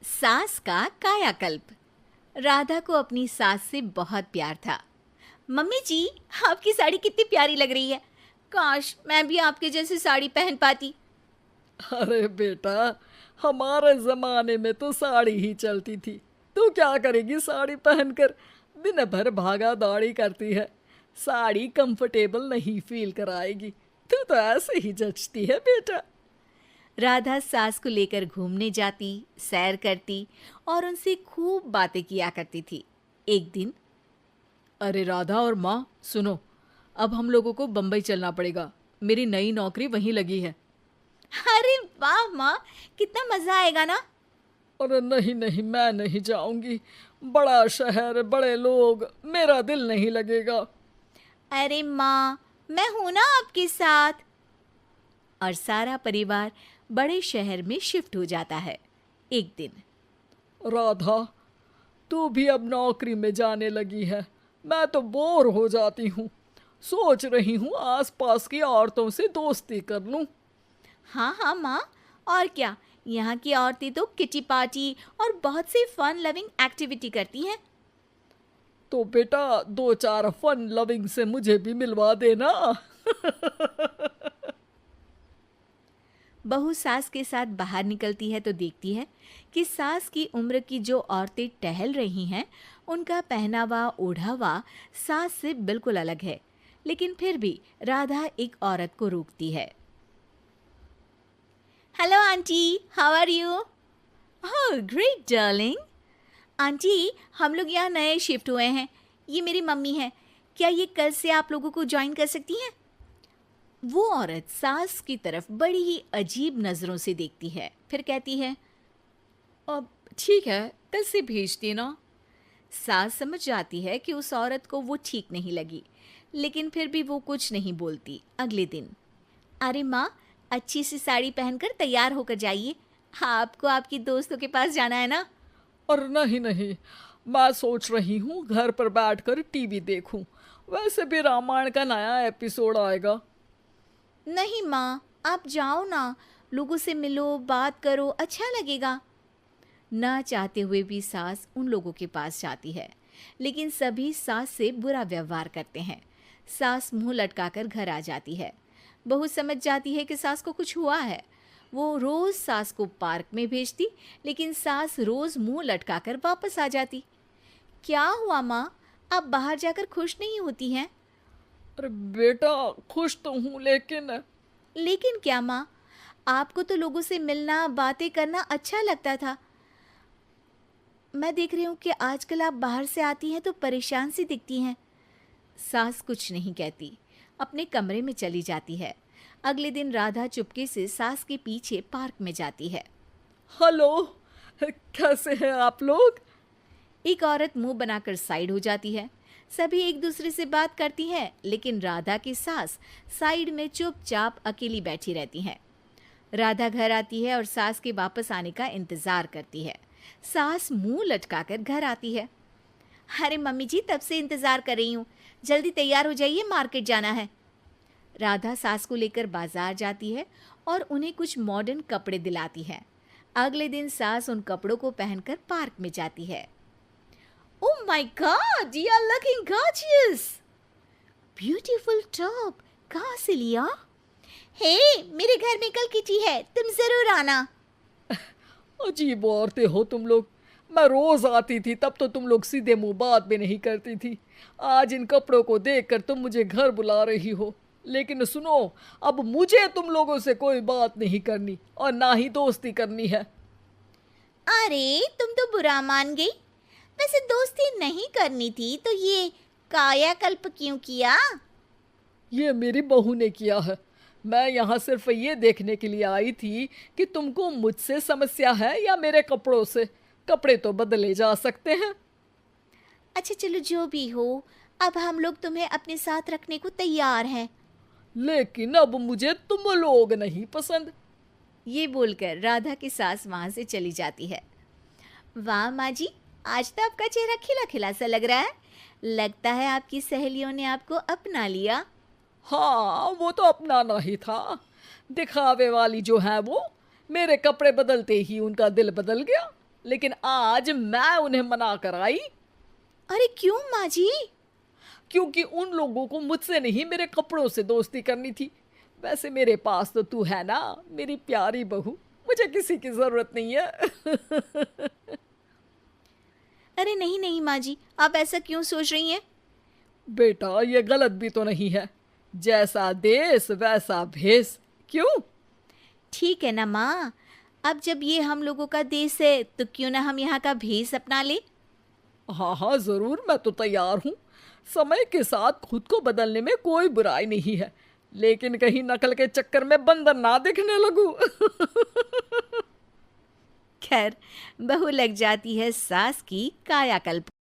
सास का कायाकल्प। राधा को अपनी सास से बहुत प्यार था। मम्मी जी, आपकी साड़ी कितनी प्यारी लग रही है। काश मैं भी आपके जैसी साड़ी पहन पाती। अरे बेटा, हमारे जमाने में तो साड़ी ही चलती थी। तू क्या करेगी साड़ी पहनकर? दिन भर भागा दौड़ी करती है। साड़ी कंफर्टेबल नहीं फील कराएगी। तू तो ऐसे ही जचती है बेटा। राधा सास को लेकर घूमने जाती, सैर करती और उनसे खूब बातें किया करती थी। एक दिन, अरे राधा और माँ सुनो, अब हम लोगों को बम्बई चलना पड़ेगा। मेरी नई नौकरी वहीं लगी है। अरे वाह माँ, कितना मजा आएगा ना। अरे नहीं नहीं, मैं नहीं जाऊंगी। बड़ा शहर, बड़े लोग, मेरा दिल नहीं लगेगा। अरे माँ, मैं हूं ना आपके साथ। और सारा परिवार बड़े शहर में शिफ्ट हो जाता है। एक दिन, राधा, तू भी अब नौकरी में जाने लगी है। मैं तो बोर हो जाती हूँ। सोच रही हूँ आसपास की औरतों से दोस्ती कर लूँ। हाँ हाँ माँ, और क्या, यहाँ की औरतें तो किटी पार्टी और बहुत सी फन लविंग एक्टिविटी करती हैं। तो बेटा, दो चार फन लविंग से मुझे भी मिलवा देना। बहू सास के साथ बाहर निकलती है तो देखती है कि सास की उम्र की जो औरतें टहल रही हैं, उनका पहनावा ओढ़ावा सास से बिल्कुल अलग है। लेकिन फिर भी राधा एक औरत को रोकती है। Hello aunty, how are you? Oh great darling. Aunty, हम लोग यहाँ नए शिफ्ट हुए हैं। ये मेरी मम्मी है। क्या ये कल से आप लोगों को ज्वाइन कर सकती हैं? वो औरत सास की तरफ बड़ी ही अजीब नज़रों से देखती है, फिर कहती है, अब ठीक है, कल से भेज देना। सास समझ जाती है कि उस औरत को वो ठीक नहीं लगी, लेकिन फिर भी वो कुछ नहीं बोलती। अगले दिन, अरे माँ, अच्छी सी साड़ी पहनकर तैयार होकर जाइए। आपको आपकी दोस्तों के पास जाना है ना। और नहीं नहीं, मैं सोच रही हूँ घर पर बैठकर टीवी देखूं। वैसे भी रामायण का नया एपिसोड आएगा। नहीं माँ, आप जाओ ना, लोगों से मिलो, बात करो, अच्छा लगेगा। ना चाहते हुए भी सास उन लोगों के पास जाती है, लेकिन सभी सास से बुरा व्यवहार करते हैं। सास मुंह लटकाकर घर आ जाती है। बहू समझ जाती है कि सास को कुछ हुआ है। वो रोज सास को पार्क में भेजती, लेकिन सास रोज मुंह लटकाकर वापस आ जाती। क्या हुआ माँ, आप बाहर जाकर खुश नहीं होती हैं? अरे बेटा, खुश तो हूँ लेकिन लेकिन क्या माँ, आपको तो लोगों से मिलना, बातें करना अच्छा लगता था। मैं देख रही हूँ कि आजकल आप बाहर से आती हैं तो परेशान सी दिखती हैं। सास कुछ नहीं कहती, अपने कमरे में चली जाती है। अगले दिन राधा चुपके से सास के पीछे पार्क में जाती है। हेलो, कैसे हैं आप लोग? एक औरत मुंह बनाकर साइड हो जाती है। सभी एक दूसरे से बात करती हैं, लेकिन राधा की सास साइड में चुपचाप अकेली बैठी रहती हैं। राधा घर आती है और सास के वापस आने का इंतजार करती है। सास मुंह लटकाकर घर आती है। अरे मम्मी जी, तब से इंतजार कर रही हूँ, जल्दी तैयार हो जाइए, मार्केट जाना है। राधा सास को लेकर बाजार जाती है और उन्हें कुछ मॉडर्न कपड़े दिलाती है। अगले दिन सास उन कपड़ों को पहनकर पार्क में जाती है। Oh my God, you are looking gorgeous. Beautiful top, कहाँ से लिया? हे, मेरे घर में कल किटी है, तुम जरूर आना। अजीब औरतें हो तुम लोग। मैं रोज आती थी, तब तो तुम लोग सीधे मुंह बात भी नहीं करती थी। आज इन कपड़ों को देखकर तुम मुझे घर बुला रही हो। लेकिन सुनो, अब मुझे तुम लोगों से कोई बात नहीं करनी और ना ही दोस्ती करनी है। अरे तुम तो बुरा मान गई। वैसे दोस्ती नहीं करनी थी तो ये कायाकल्प क्यों किया? ये मेरी बहू ने किया है। मैं यहाँ सिर्फ ये देखने के लिए आई थी कि तुमको मुझसे समस्या है या मेरे कपड़ों से। कपड़े तो बदले जा सकते हैं। अच्छा चलो, जो भी हो, अब हम लोग तुम्हें अपने साथ रखने को तैयार हैं। लेकिन अब मुझे तुम लोग नहीं पसंद। ये बोलकर राधा की सास वहां से चली जाती है। वाह माँ जी, आज तो आपका चेहरा खिला खिला सा लग रहा है। लगता है आपकी सहेलियों ने आपको अपना लिया। हाँ, वो तो अपनाना ही था। दिखावे वाली जो है वो, मेरे कपड़े बदलते ही उनका दिल बदल गया। लेकिन आज मैं उन्हें मना कर आई, अरे क्यों माँ जी? क्योंकि उन लोगों को मुझसे नहीं मेरे कपड़ों से दोस्ती करनी थी। वैसे मेरे पास तो तू है ना, मेरी प्यारी बहू, मुझे किसी की जरूरत नहीं है। अरे नहीं नहीं माँ जी, आप ऐसा क्यों सोच रही हैं? बेटा ये गलत भी तो नहीं है, जैसा देश वैसा भेष। क्यों? ठीक है ना माँ, अब जब ये हम लोगों का देश है तो क्यों ना हम यहाँ का भेष अपना ले। हाँ हाँ जरूर, मैं तो तैयार हूँ। समय के साथ खुद को बदलने में कोई बुराई नहीं है, लेकिन कहीं नकल के चक्कर में बंदर ना दिखने लगूं। खैर, बहू लग जाती है सास की कायाकल्प।